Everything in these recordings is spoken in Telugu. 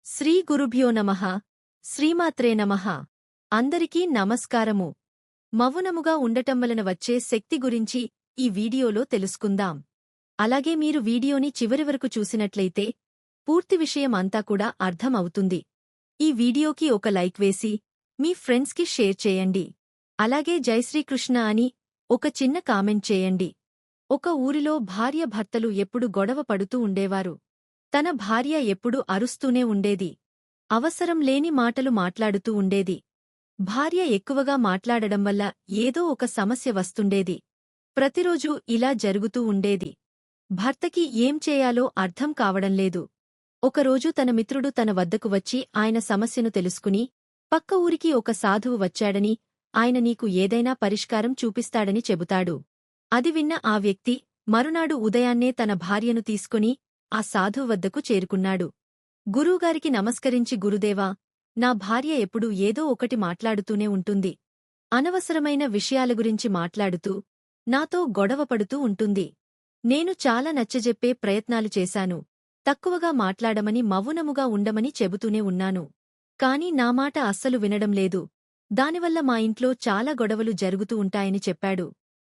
శ్రీ గురుభ్యో నమః. శ్రీమాత్రే నమః. అందరికీ నమస్కారము. మౌనముగా ఉండటం వలన వచ్చే శక్తి గురించి ఈ వీడియోలో తెలుసుకుందాం. అలాగే మీరు వీడియోని చివరి వరకు చూసినట్లయితే పూర్తి విషయం అంతా కూడా అర్థం అవుతుంది. ఈ వీడియోకి ఒక లైక్ వేసి మీ ఫ్రెండ్స్కి షేర్ చేయండి. అలాగే జై శ్రీకృష్ణ అని ఒక చిన్న కామెంట్ చేయండి. ఒక ఊరిలో భార్య భర్తలు ఎప్పుడు గొడవ పడుతూ ఉండేవారు. తన భార్య ఎప్పుడూ అరుస్తూనే ఉండేది. అవసరం లేని మాటలు మాట్లాడుతూ ఉండేది. భార్య ఎక్కువగా మాట్లాడడం వల్ల ఏదో ఒక సమస్య వస్తుండేది. ప్రతిరోజూ ఇలా జరుగుతూ ఉండేది. భర్తకి ఏం చేయాలో అర్థం కావడంలేదు. ఒకరోజు తన మిత్రుడు తన వద్దకు వచ్చి ఆయన సమస్యను తెలుసుకుని, పక్క ఊరికి ఒక సాధువు వచ్చాడని, ఆయన నీకు ఏదైనా పరిష్కారం చూపిస్తాడని చెబుతాడు. అది విన్న ఆ వ్యక్తి మరునాడు ఉదయాన్నే తన భార్యను తీసుకుని ఆ సాధువు వద్దకు చేరుకున్నాడు. గురువుగారికి నమస్కరించి, గురుదేవా, నా భార్య ఎప్పుడూ ఏదో ఒకటి మాట్లాడుతూనే ఉంటుంది. అనవసరమైన విషయాల గురించి మాట్లాడుతూ నాతో గొడవపడుతూ ఉంటుంది. నేను చాలా నచ్చజెప్పే ప్రయత్నాలు చేశాను. తక్కువగా మాట్లాడమని మౌనముగా ఉండమని చెబుతూనే ఉన్నాను. కాని నా మాట అస్సలు వినడం లేదు. దానివల్ల మా ఇంట్లో చాలా గొడవలు జరుగుతూ ఉంటాయని చెప్పాడు.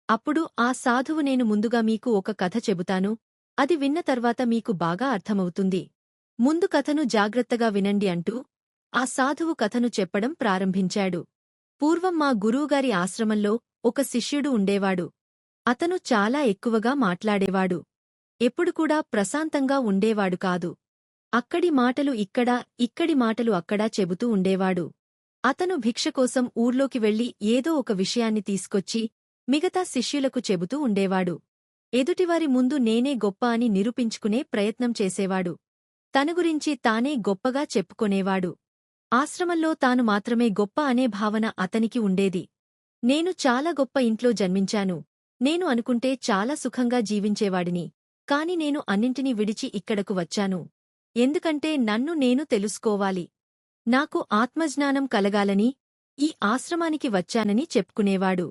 అప్పుడు ఆ సాధువు, నేను ముందుగా మీకు ఒక కథ చెబుతాను. అది విన్న తర్వాత మీకు బాగా అర్థమవుతుంది. ముందు కథను జాగ్రత్తగా వినండి అంటూ ఆ సాధువు కథను చెప్పడం ప్రారంభించాడు. పూర్వం మా గురువుగారి ఆశ్రమంలో ఒక శిష్యుడు ఉండేవాడు. అతను చాలా ఎక్కువగా మాట్లాడేవాడు. ఎప్పుడు కూడా ప్రశాంతంగా ఉండేవాడు కాదు. అక్కడి మాటలు ఇక్కడా, ఇక్కడి మాటలు అక్కడా చెబుతూ ఉండేవాడు. అతను భిక్ష కోసం ఊర్లోకి వెళ్లి ఏదో ఒక విషయాన్ని తీసుకొచ్చి మిగతా శిష్యులకు చెబుతూ ఉండేవాడు. ఎదుటివారి ముందు నేనే గొప్ప అని నిరూపించుకునే ప్రయత్నం చేసేవాడు. తన గురించి తానే గొప్పగా చెప్పుకొనేవాడు. ఆశ్రమంలో తాను మాత్రమే గొప్ప అనే భావన అతనికి ఉండేది. నేను చాలా గొప్ప ఇంట్లో జన్మించాను. నేను అనుకుంటే చాలా సుఖంగా జీవించేవాడిని. కాని నేను అన్నింటినీ విడిచి ఇక్కడకు వచ్చాను. ఎందుకంటే నన్ను నేను తెలుసుకోవాలి. నాకు ఆత్మజ్ఞానం కలగాలని ఈ ఆశ్రమానికి వచ్చానని చెప్పుకునేవాడు.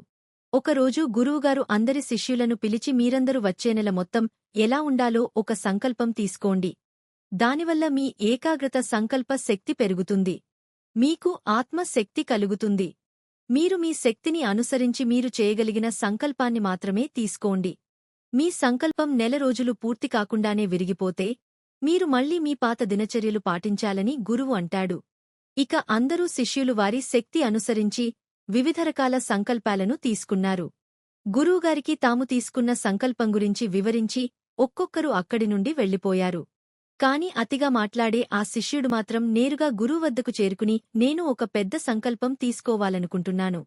ఒకరోజు గురువుగారు అందరి శిష్యులను పిలిచి, మీరందరూ వచ్చే నెల మొత్తం ఎలా ఉండాలో ఒక సంకల్పం తీసుకోండి. దానివల్ల మీ ఏకాగ్రత, సంకల్ప శక్తి పెరుగుతుంది. మీకు ఆత్మశక్తి కలుగుతుంది. మీరు మీ శక్తిని అనుసరించి మీరు చేయగలిగిన సంకల్పాన్ని మాత్రమే తీసుకోండి. మీ సంకల్పం నెల రోజులు పూర్తి కాకుండానే విరిగిపోతే మీరు మళ్లీ మీ పాత దినచర్యలు పాటించాలని గురువు అంటాడు. ఇక అందరూ శిష్యులు వారి శక్తి అనుసరించి వివిధ రకాల సంకల్పాలను తీసుకున్నారు. గురువుగారికి తాము తీసుకున్న సంకల్పం గురించి వివరించి ఒక్కొక్కరు అక్కడి నుండి వెళ్లిపోయారు. కాని అతిగా మాట్లాడే ఆ శిష్యుడు మాత్రం నేరుగా గురువు వద్దకు చేరుకుని, నేను ఒక పెద్ద సంకల్పం తీసుకోవాలనుకుంటున్నాను.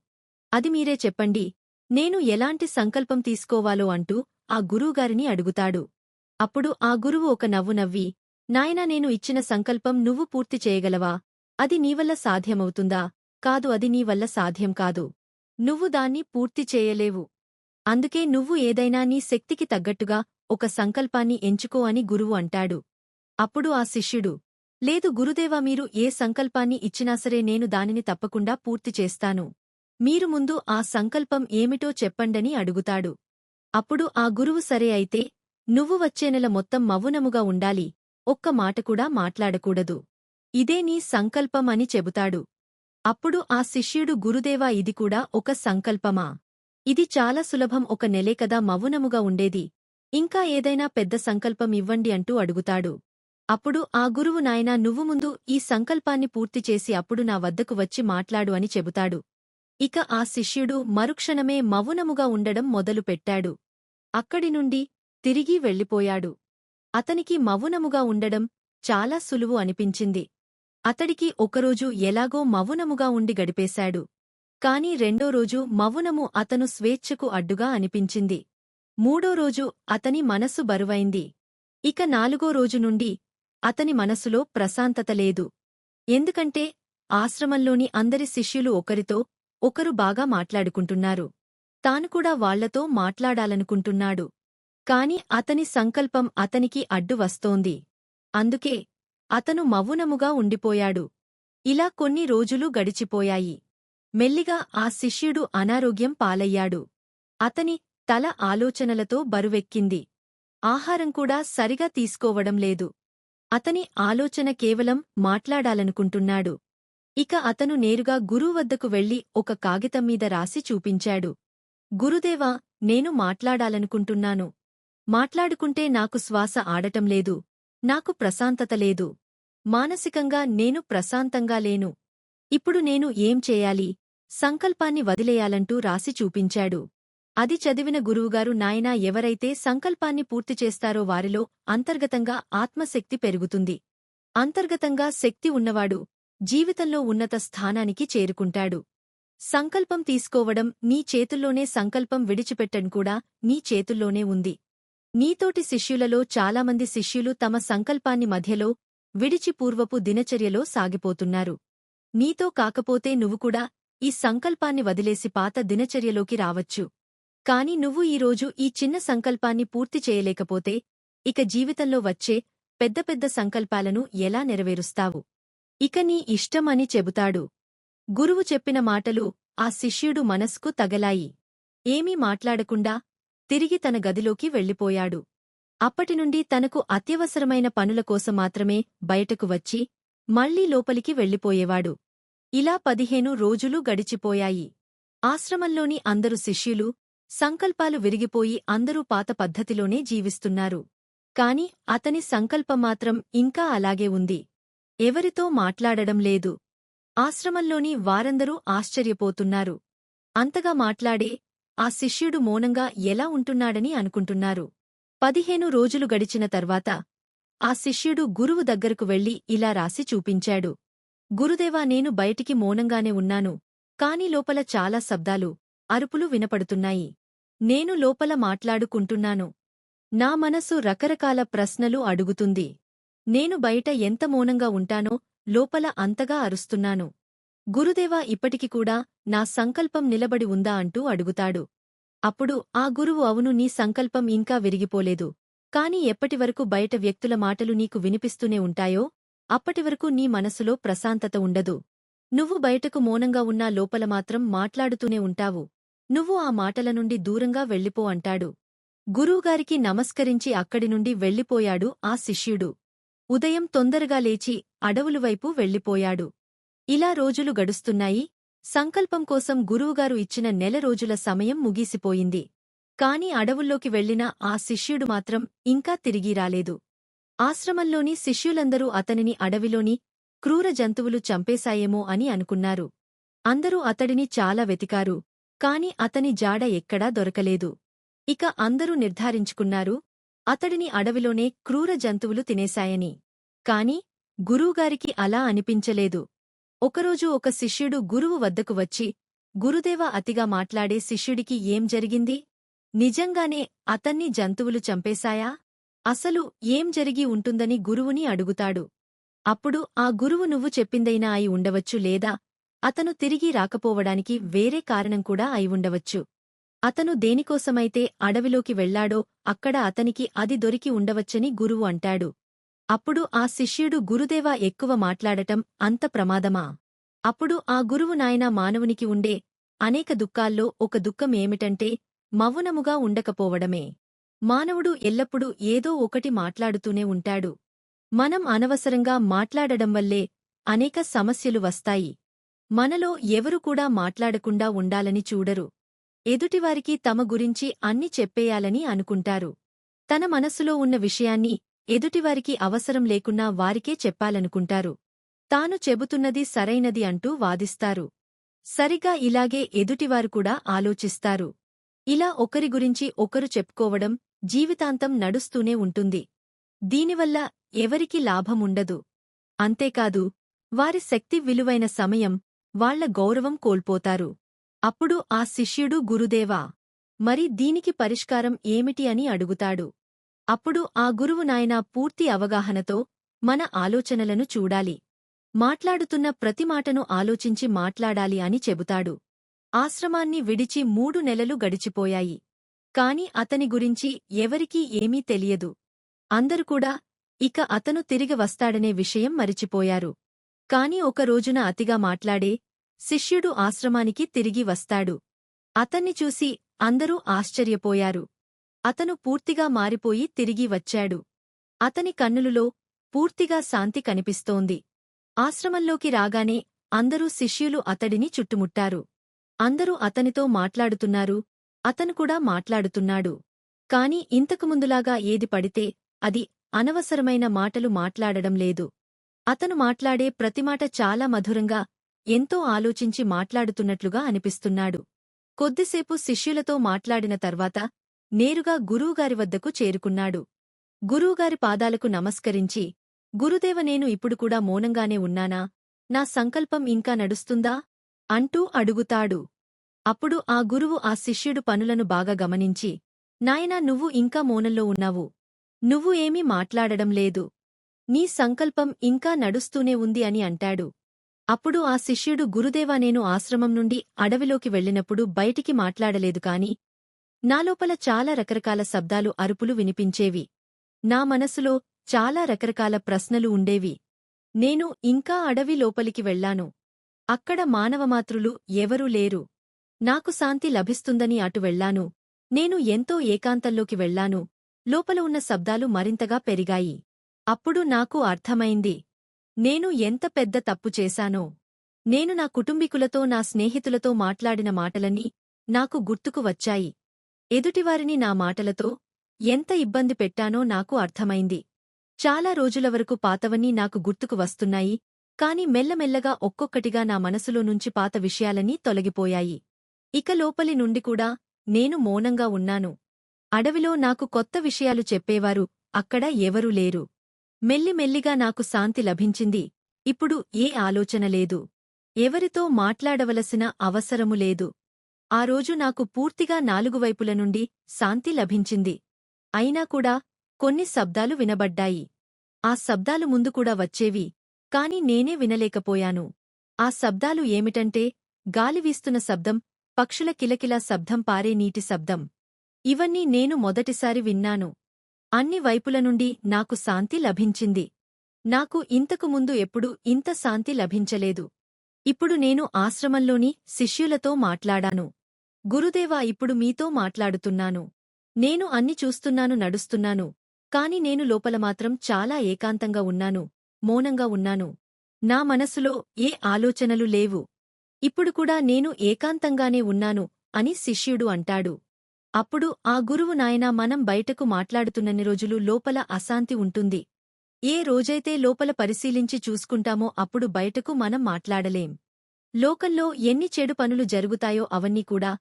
అది మీరే చెప్పండి. నేను ఎలాంటి సంకల్పం తీసుకోవాలో అంటూ ఆ గురువుగారిని అడుగుతాడు. అప్పుడు ఆ గురువు ఒక నవ్వు నవ్వి, నాయనా, నేను ఇచ్చిన సంకల్పం నువ్వు పూర్తి చేయగలవా? అది నీవల్ల సాధ్యమవుతుందా? కాదు, అది నీ వల్ల సాధ్యం కాదు. నువ్వు దాన్ని పూర్తి చేయలేవు. అందుకే నువ్వు ఏదైనా నీ శక్తికి తగ్గట్టుగా ఒక సంకల్పాన్ని ఎంచుకో అని గురువు అంటాడు. అప్పుడు ఆ శిష్యుడు, లేదు గురుదేవా, మీరు ఏ సంకల్పాన్ని ఇచ్చినా సరే నేను దానిని తప్పకుండా పూర్తి చేస్తాను. మీరు ముందు ఆ సంకల్పం ఏమిటో చెప్పండని అడుగుతాడు. అప్పుడు ఆ గురువు, సరే అయితే నువ్వు వచ్చే నెల మొత్తం మౌనముగా ఉండాలి. ఒక్క మాట కూడా మాట్లాడకూడదు. ఇదే నీ సంకల్పం అని చెబుతాడు. అప్పుడు ఆ శిష్యుడు, గురుదేవా, ఇది కూడా ఒక సంకల్పమా? ఇది చాలా సులభం. ఒక నెలే కదా మౌనముగా ఉండేది. ఇంకా ఏదైనా పెద్ద సంకల్పం ఇవ్వండి అంటూ అడుగుతాడు. అప్పుడు ఆ గురువు, నాయనా, నువ్వు ముందు ఈ సంకల్పాన్ని పూర్తి చేసి అప్పుడు నా వద్దకు వచ్చి మాట్లాడు అని చెబుతాడు. ఇక ఆ శిష్యుడు మరుక్షణమే మౌనముగా ఉండడం మొదలుపెట్టాడు. అక్కడి నుండి తిరిగి వెళ్ళిపోయాడు. అతనికి మౌనముగా ఉండడం చాలా సులువు అనిపించింది. అతడికి ఒకరోజు ఎలాగో మౌనముగా ఉండి గడిపేశాడు. కాని రెండో రోజు మౌనము అతను స్వేచ్ఛకు అడ్డుగా అనిపించింది. మూడో రోజు అతని మనసు బరువైంది. ఇక నాలుగో రోజు నుండి అతని మనసులో ప్రశాంతత లేదు. ఎందుకంటే ఆశ్రమంలోని అందరి శిష్యులు ఒకరితో ఒకరు బాగా మాట్లాడుకుంటున్నారు. తాను కూడా వాళ్లతో మాట్లాడాలనుకుంటున్నాడు. కాని అతని సంకల్పం అతనికి అడ్డు వస్తోంది. అందుకే అతను మౌనముగా ఉండిపోయాడు. ఇలా కొన్ని రోజులు గడిచిపోయాయి. మెల్లిగా ఆ శిష్యుడు అనారోగ్యం పాలయ్యాడు. అతని తల ఆలోచనలతో బరువెక్కింది. ఆహారం కూడా సరిగా తీసుకోవడం లేదు. అతని ఆలోచన కేవలం మాట్లాడాలనుకుంటున్నాడు. ఇక అతను నేరుగా గురువు వద్దకు వెళ్లి ఒక కాగితం మీద రాసి చూపించాడు. గురుదేవా, నేను మాట్లాడాలనుకుంటున్నాను. మాట్లాడుకుంటే నాకు శ్వాస ఆడటం లేదు. నాకు ప్రశాంతత లేదు. మానసికంగా నేను ప్రశాంతంగా లేను. ఇప్పుడు నేను ఏం చేయాలి? సంకల్పాన్ని వదిలేయాలంటూ రాసి చూపించాడు. అది చదివిన గురువుగారు, నాయనా, ఎవరైతే సంకల్పాన్ని పూర్తిచేస్తారో వారిలో అంతర్గతంగా ఆత్మశక్తి పెరుగుతుంది. అంతర్గతంగా శక్తి ఉన్నవాడు జీవితంలో ఉన్నత స్థానానికి చేరుకుంటాడు. సంకల్పం తీసుకోవడం నీ చేతుల్లోనే, సంకల్పం విడిచిపెట్టడం కూడా నీ చేతుల్లోనే ఉంది. నీతోటి శిష్యులలో చాలామంది శిష్యులు తమ సంకల్పాన్ని మధ్యలో విడిచి పూర్వపు దినచర్యలో సాగిపోతున్నారు. నీతో కాకపోతే నువ్వు కూడా ఈ సంకల్పాన్ని వదిలేసి పాత దినచర్యలోకి రావచ్చు. కాని నువ్వు ఈరోజు ఈ చిన్న సంకల్పాన్ని పూర్తి చేయలేకపోతే ఇక జీవితంలో వచ్చే పెద్ద పెద్ద సంకల్పాలను ఎలా నెరవేరుస్తావు? ఇక నీ ఇష్టం అని చెబుతాడు. గురువు చెప్పిన మాటలు ఆ శిష్యుడు మనస్కు తగలాయి. ఏమీ మాట్లాడకుండా తిరిగి తన గదిలోకి వెళ్ళిపోయాడు. అప్పటినుండి తనకు అత్యవసరమైన పనుల కోసం మాత్రమే బయటకు వచ్చి మళ్లీ లోపలికి వెళ్ళిపోయేవాడు. ఇలా 15 రోజులు గడిచిపోయాయి. ఆశ్రమంలోని అందరు శిష్యులు సంకల్పాలు విరిగిపోయి అందరూ పాత పద్ధతిలోనే జీవిస్తున్నారు. కాని అతని సంకల్పం మాత్రం ఇంకా అలాగే ఉంది. ఎవరితో మాట్లాడడం లేదు. ఆశ్రమంలోని వారందరూ ఆశ్చర్యపోతున్నారు. అంతగా మాట్లాడే ఆ శిష్యుడు మౌనంగా ఎలా ఉంటున్నాడని అనుకుంటున్నారు. 15 రోజులు గడిచిన తర్వాత ఆ శిష్యుడు గురువు దగ్గరకు వెళ్లి ఇలా రాసి చూపించాడు. గురుదేవా, నేను బయటికి మౌనంగానే ఉన్నాను. కాని లోపల చాలా శబ్దాలు, అరుపులు వినపడుతున్నాయి. నేను లోపల మాట్లాడుకుంటున్నాను. నా మనసు రకరకాల ప్రశ్నలు అడుగుతుంది. నేను బయట ఎంత మౌనంగా ఉంటానో లోపల అంతగా అరుస్తున్నాను. గురుదేవా, ఇప్పటికి కూడా నా సంకల్పం నిలబడి ఉందా అంటూ అడుగుతాడు. అప్పుడు ఆ గురువు, అవును, నీ సంకల్పం ఇంకా విరిగిపోలేదు. కాని ఎప్పటివరకు బయట వ్యక్తుల మాటలు నీకు వినిపిస్తూనే ఉంటాయో అప్పటివరకు నీ మనసులో ప్రశాంతత ఉండదు. నువ్వు బయటకు మౌనంగా ఉన్నా లోపల మాత్రం మాట్లాడుతూనే ఉంటావు. నువ్వు ఆ మాటల నుండి దూరంగా వెళ్ళిపో అంటాడు. గురువుగారికి నమస్కరించి అక్కడి నుండి వెళ్ళిపోయాడు ఆ శిష్యుడు. ఉదయం తొందరగా లేచి అడవులవైపు వెళ్ళిపోయాడు. ఇలా రోజులు గడుస్తున్నాయి. సంకల్పం కోసం గురువుగారు ఇచ్చిన నెల రోజుల సమయం ముగిసిపోయింది. కాని అడవుల్లోకి వెళ్లిన ఆ శిష్యుడు మాత్రం ఇంకా తిరిగి రాలేదు. ఆశ్రమంలోని శిష్యులందరూ అతనిని అడవిలోని క్రూర జంతువులు చంపేశాయేమో అని అనుకున్నారు. అందరూ అతడిని చాలా వెతికారు. కాని అతని జాడ ఎక్కడా దొరకలేదు. ఇక అందరూ నిర్ధారించుకున్నారు, అతడిని అడవిలోనే క్రూర జంతువులు తినేశాయని. కాని గురువుగారికి అలా అనిపించలేదు. ఒకరోజు ఒక శిష్యుడు గురువు వద్దకు వచ్చి, గురుదేవా, అతిగా మాట్లాడే శిష్యుడికి ఏం జరిగింది? నిజంగానే అతన్ని జంతువులు చంపేశాయా? అసలు ఏం జరిగి ఉంటుందని గురువుని అడుగుతాడు. అప్పుడు ఆ గురువు, నువ్వు చెప్పిందైనా అయి ఉండవచ్చు, లేదా అతను తిరిగి రాకపోవడానికి వేరే కారణం కూడా అయి ఉండవచ్చు. అతను దేనికోసమైతే అడవిలోకి వెళ్లాడో అక్కడ అతనికి అది దొరికి ఉండవచ్చని గురువు అంటాడు. అప్పుడు ఆ శిష్యుడు, గురుదేవా, ఎక్కువ మాట్లాడటం అంత ప్రమాదమా? అప్పుడు ఆ గురువు, నాయనా, మానవునికి ఉండే అనేక దుఃఖాల్లో ఒక దుఃఖం ఏమిటంటే మౌనముగా ఉండకపోవడమే. మానవుడు ఎల్లప్పుడూ ఏదో ఒకటి మాట్లాడుతూనే ఉంటాడు. మనం అనవసరంగా మాట్లాడడం వల్లే అనేక సమస్యలు వస్తాయి. మనలో ఎవరు కూడా మాట్లాడకుండా ఉండాలని చూడరు. ఎదుటివారికి తమ గురించి అన్ని చెప్పేయాలని అనుకుంటారు. తన మనస్సులో ఉన్న విషయాన్ని ఎదుటివారికి అవసరం లేకున్నా వారికే చెప్పాలనుకుంటారు. తాను చెబుతున్నది సరైనది అంటూ వాదిస్తారు. సరిగా ఇలాగే ఎదుటివారు కూడా ఆలోచిస్తారు. ఇలా ఒకరి గురించి ఒకరు చెప్పుకోవడం జీవితాంతం నడుస్తూనే ఉంటుంది. దీనివల్ల ఎవరికీ లాభముండదు. అంతేకాదు, వారి శక్తి, విలువైన సమయం, వాళ్ల గౌరవం కోల్పోతారు. అప్పుడు ఆ శిష్యుడు, గురుదేవా, మరి దీనికి పరిష్కారం ఏమిటి అని అడుగుతాడు. అప్పుడు ఆ గురువు, నాయనా, పూర్తి అవగాహనతో మన ఆలోచనలను చూడాలి. మాట్లాడుతున్న ప్రతి మాటను ఆలోచించి మాట్లాడాలి అని చెబుతాడు. ఆశ్రమాన్ని విడిచి 3 నెలలు గడిచిపోయాయి. కాని అతని గురించి ఎవరికీ ఏమీ తెలియదు. అందరు కూడా ఇక అతను తిరిగి వస్తాడనే విషయం మరిచిపోయారు. కాని ఒక రోజున అతిగా మాట్లాడే శిష్యుడు ఆశ్రమానికి తిరిగి వస్తాడు. అతన్ని చూసి అందరూ ఆశ్చర్యపోయారు. అతను పూర్తిగా మారిపోయి తిరిగి వచ్చాడు. అతని కన్నులలో పూర్తిగా శాంతి కనిపిస్తోంది. ఆశ్రమంలోకి రాగానే అందరూ శిష్యులు అతడిని చుట్టుముట్టారు. అందరూ అతనితో మాట్లాడుతున్నారు, అతను కూడా మాట్లాడుతున్నాడు. కాని ఇంతకుముందులాగా ఏది పడితే అది అనవసరమైన మాటలు మాట్లాడడం లేదు. అతను మాట్లాడే ప్రతిమాట చాలా మధురంగా, ఎంతో ఆలోచించి మాట్లాడుతున్నట్లుగా అనిపిస్తున్నాడు. కొద్దిసేపు శిష్యులతో మాట్లాడిన తర్వాత నేరుగా గురువుగారి వద్దకు చేరుకున్నాడు. గురువుగారి పాదాలకు నమస్కరించి, గురుదేవ, నేను ఇప్పుడు కూడా మౌనంగానే ఉన్నానా? నా సంకల్పం ఇంకా నడుస్తుందా? అంటూ అడుగుతాడు. అప్పుడు ఆ గురువు ఆ శిష్యుడు పనులను బాగా గమనించి, నాయనా, నువ్వు ఇంకా మౌనంలో ఉన్నావు. నువ్వు ఏమీ మాట్లాడడం లేదు. నీ సంకల్పం ఇంకా నడుస్తూనే ఉంది అని అంటాడు. అప్పుడు ఆ శిష్యుడు, గురుదేవా, నేను ఆశ్రమం నుండి అడవిలోకి వెళ్ళినప్పుడు బయటికి మాట్లాడలేదు కాని నాలోపల చాలా రకరకాల శబ్దాలు, అరుపులు వినిపించేవి. నా మనసులో చాలా రకరకాల ప్రశ్నలు ఉండేవి. నేను ఇంకా అడవి లోపలికి వెళ్లాను. అక్కడ మానవమాతృలు ఎవరూ లేరు. నాకు శాంతి లభిస్తుందని అటు వెళ్లాను. నేను ఎంతో ఏకాంతంలోకి వెళ్లాను. లోపల ఉన్న శబ్దాలు మరింతగా పెరిగాయి. అప్పుడు నాకు అర్థమైంది, నేను ఎంత పెద్ద తప్పు చేశానో. నేను నా కుటుంబీకులతో, నా స్నేహితులతో మాట్లాడిన మాటలన్నీ నాకు గుర్తుకు వచ్చాయి. ఎదుటివారిని నా మాటలతో ఎంత ఇబ్బంది పెట్టానో నాకు అర్థమైంది. చాలా రోజుల వరకు పాతవన్నీ నాకు గుర్తుకు వస్తున్నాయి. కాని మెల్లమెల్లగా ఒక్కొక్కటిగా నా మనసులో నుంచి పాత విషయాలన్నీ తొలగిపోయాయి. ఇక లోపలి నుండి కూడా నేను మౌనంగా ఉన్నాను. అడవిలో నాకు కొత్త విషయాలు చెప్పేవారు అక్కడ ఎవరూ లేరు. మెల్లిమెల్లిగా నాకు శాంతి లభించింది. ఇప్పుడు ఏ ఆలోచన లేదు. ఎవరితో మాట్లాడవలసిన అవసరము లేదు. ఆ రోజు నాకు పూర్తిగా నాలుగు వైపుల నుండి శాంతి లభించింది. అయినా కూడా కొన్ని శబ్దాలు వినబడ్డాయి. ఆ శబ్దాలు ముందు కూడా వచ్చేవి, కాని నేనే వినలేకపోయాను. ఆ శబ్దాలు ఏమిటంటే, గాలి వీస్తున్న శబ్దం, పక్షుల కిలకిలా శబ్దం, పారే నీటి శబ్దం. ఇవన్నీ నేను మొదటిసారి విన్నాను. అన్ని వైపుల నుండి నాకు శాంతి లభించింది. నాకు ఇంతకు ముందు ఎప్పుడూ ఇంత శాంతి లభించలేదు. ఇప్పుడు నేను ఆశ్రమంలోని శిష్యులతో మాట్లాడాను. గురుదేవా, ఇప్పుడు మీతో మాట్లాడుతున్నాను. నేను అన్ని చూస్తున్నాను, నడుస్తున్నాను. కాని నేను లోపల మాత్రం చాలా ఏకాంతంగా ఉన్నాను, మౌనంగా ఉన్నాను. నా మనసులో ఏ ఆలోచనలు లేవు. ఇప్పుడు కూడా నేను ఏకాంతంగానే ఉన్నాను అని శిష్యుడు అంటాడు. అప్పుడు ఆ గురువు, నాయనా, మనం బయటకు మాట్లాడుతున్నన్ని రోజులు లోపల అశాంతి ఉంటుంది. ఏ రోజైతే లోపల పరిశీలించి చూసుకుంటామో అప్పుడు బయటకు మనం మాట్లాడలేం. లోకంలో ఎన్ని చెడు పనులు జరుగుతాయో అవన్నీ కూడా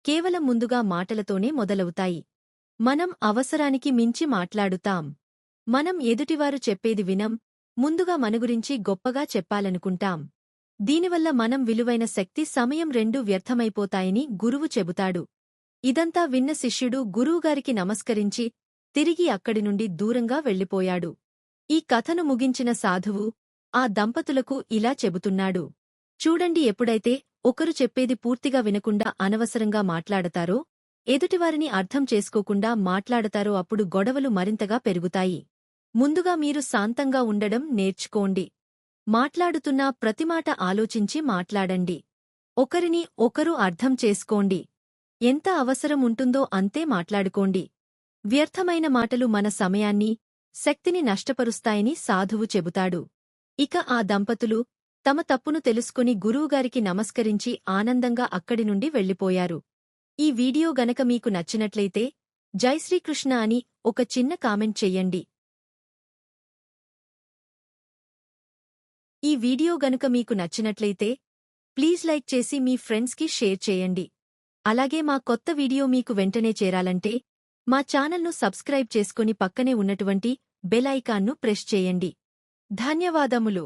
కేవలం ముందుగా మాటలతోనే మొదలవుతాయి. మనం అవసరానికి మించి మాట్లాడుతాం. మనం ఎదుటివారు చెప్పేది వినం, ముందుగా మన గురించి గొప్పగా చెప్పాలనుకుంటాం. దీనివల్ల మనం విలువైన శక్తి, సమయం రెండూ వ్యర్థమైపోతాయని గురువు చెబుతాడు. ఇదంతా విన్న శిష్యుడు గురువుగారికి నమస్కరించి తిరిగి అక్కడి నుండి దూరంగా వెళ్ళిపోయాడు. ఈ కథను ముగించిన సాధువు ఆ దంపతులకు ఇలా చెబుతున్నాడు. చూడండి, ఎప్పుడైతే ఒకరు చెప్పేది పూర్తిగా వినకుండా అనవసరంగా మాట్లాడతారో, ఎదుటివారిని అర్థం చేసుకోకుండా మాట్లాడతారో అప్పుడు గొడవలు మరింతగా పెరుగుతాయి. ముందుగా మీరు శాంతంగా ఉండడం నేర్చుకోండి. మాట్లాడుతున్న ప్రతిమాట ఆలోచించి మాట్లాడండి. ఒకరిని ఒకరు అర్థం చేసుకోండి. ఎంత అవసరం ఉంటుందో అంతే మాట్లాడుకోండి. వ్యర్థమైన మాటలు మన సమయాన్ని, శక్తిని నష్టపరుస్తాయని సాధువు చెబుతాడు. ఇక ఆ దంపతులు తమ తప్పును తెలుసుకుని గురువుగారికి నమస్కరించి ఆనందంగా అక్కడి నుండి వెళ్ళిపోయారు. ఈ వీడియో గనక మీకు నచ్చినట్లయితే జై శ్రీకృష్ణ అని ఒక చిన్న కామెంట్ చెయ్యండి. ఈ వీడియో గనుక మీకు నచ్చినట్లయితే ప్లీజ్ లైక్ చేసి మీ ఫ్రెండ్స్కి షేర్ చేయండి. అలాగే మా కొత్త వీడియో మీకు వెంటనే చేరాలంటే మా ఛానల్ను సబ్స్క్రైబ్ చేసుకుని పక్కనే ఉన్నటువంటి బెల్ ఐకాన్ను ప్రెస్ చేయండి. ధన్యవాదములు.